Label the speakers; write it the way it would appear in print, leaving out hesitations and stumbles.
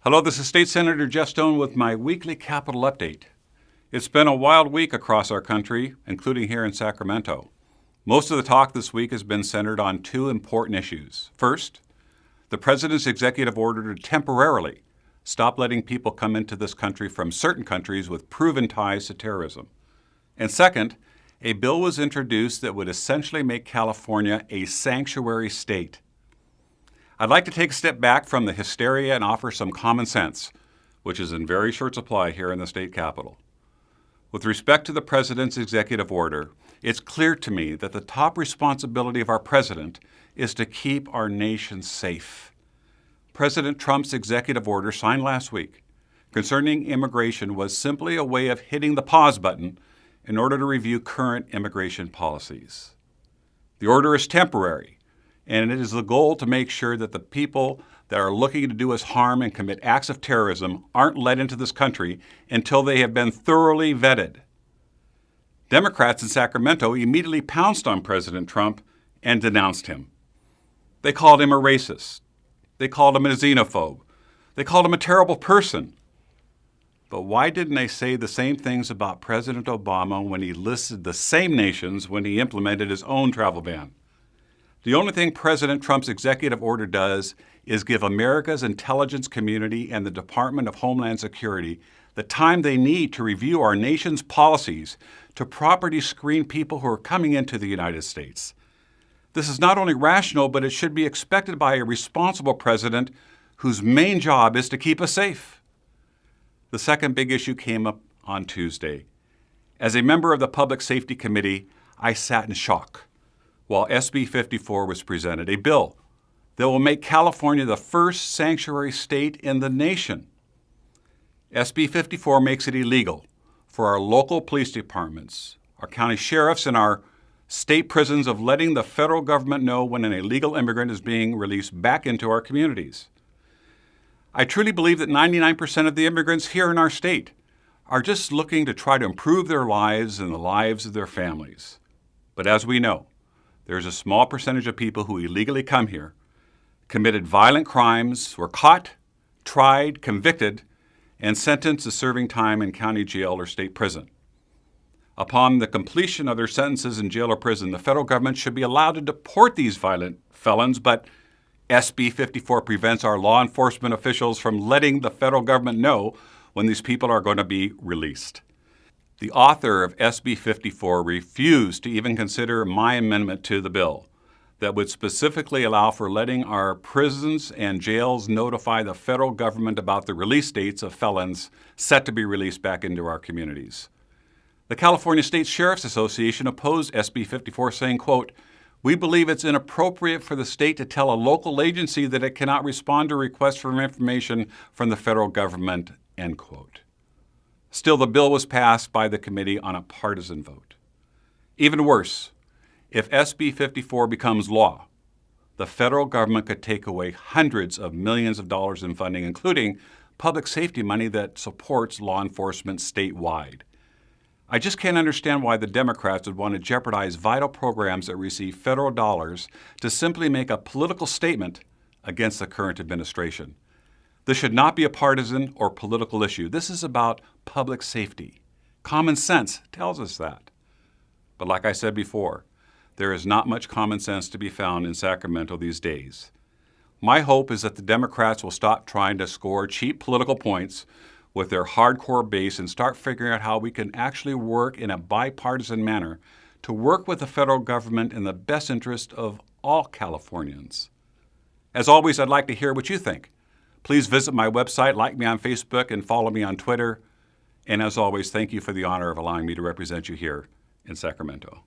Speaker 1: Hello, this is State Senator Jeff Stone with my weekly Capitol Update. It's been a wild week across our country, including here in Sacramento. Most of the talk this week has been centered on two important issues. First, the President's executive order to temporarily stop letting people come into this country from certain countries with proven ties to terrorism. And second, a bill was introduced that would essentially make California a sanctuary state. I'd like to take a step back from the hysteria and offer some common sense, which is in very short supply here in the state capitol. With respect to the President's executive order, it's clear to me that the top responsibility of our President is to keep our nation safe. President Trump's executive order signed last week concerning immigration was simply a way of hitting the pause button in order to review current immigration policies. The order is temporary, and it is the goal to make sure that the people that are looking to do us harm and commit acts of terrorism aren't let into this country until they have been thoroughly vetted. Democrats in Sacramento immediately pounced on President Trump and denounced him. They called him a racist. They called him a xenophobe. They called him a terrible person. But why didn't they say the same things about President Obama when he listed the same nations when he implemented his own travel ban? The only thing President Trump's executive order does is give America's intelligence community and the Department of Homeland Security the time they need to review our nation's policies to properly screen people who are coming into the United States. This is not only rational, but it should be expected by a responsible president whose main job is to keep us safe. The second big issue came up on Tuesday. As a member of the Public Safety Committee, I sat in shock while SB 54 was presented, a bill that will make California the first sanctuary state in the nation. SB 54 makes it illegal for our local police departments, our county sheriffs, and our state prisons of letting the federal government know when an illegal immigrant is being released back into our communities. I truly believe that 99% of the immigrants here in our state are just looking to try to improve their lives and the lives of their families. But as we know, there's a small percentage of people who illegally come here, committed violent crimes, were caught, tried, convicted, and sentenced to serving time in county jail or state prison. Upon the completion of their sentences in jail or prison, the federal government should be allowed to deport these violent felons, but SB 54 prevents our law enforcement officials from letting the federal government know when these people are going to be released. The author of SB 54 refused to even consider my amendment to the bill that would specifically allow for letting our prisons and jails notify the federal government about the release dates of felons set to be released back into our communities. The California State Sheriff's Association opposed SB 54, saying, quote, "We believe it's inappropriate for the state to tell a local agency that it cannot respond to requests for information from the federal government," end quote. Still, the bill was passed by the committee on a partisan vote. Even worse, if SB 54 becomes law, the federal government could take away hundreds of millions of dollars in funding, including public safety money that supports law enforcement statewide. I just can't understand why the Democrats would want to jeopardize vital programs that receive federal dollars to simply make a political statement against the current administration. This should not be a partisan or political issue. This is about public safety. Common sense tells us that. But like I said before, there is not much common sense to be found in Sacramento these days. My hope is that the Democrats will stop trying to score cheap political points with their hardcore base and start figuring out how we can actually work in a bipartisan manner to work with the federal government in the best interest of all Californians. As always, I'd like to hear what you think. Please visit my website, like me on Facebook, and follow me on Twitter. And as always, thank you for the honor of allowing me to represent you here in Sacramento.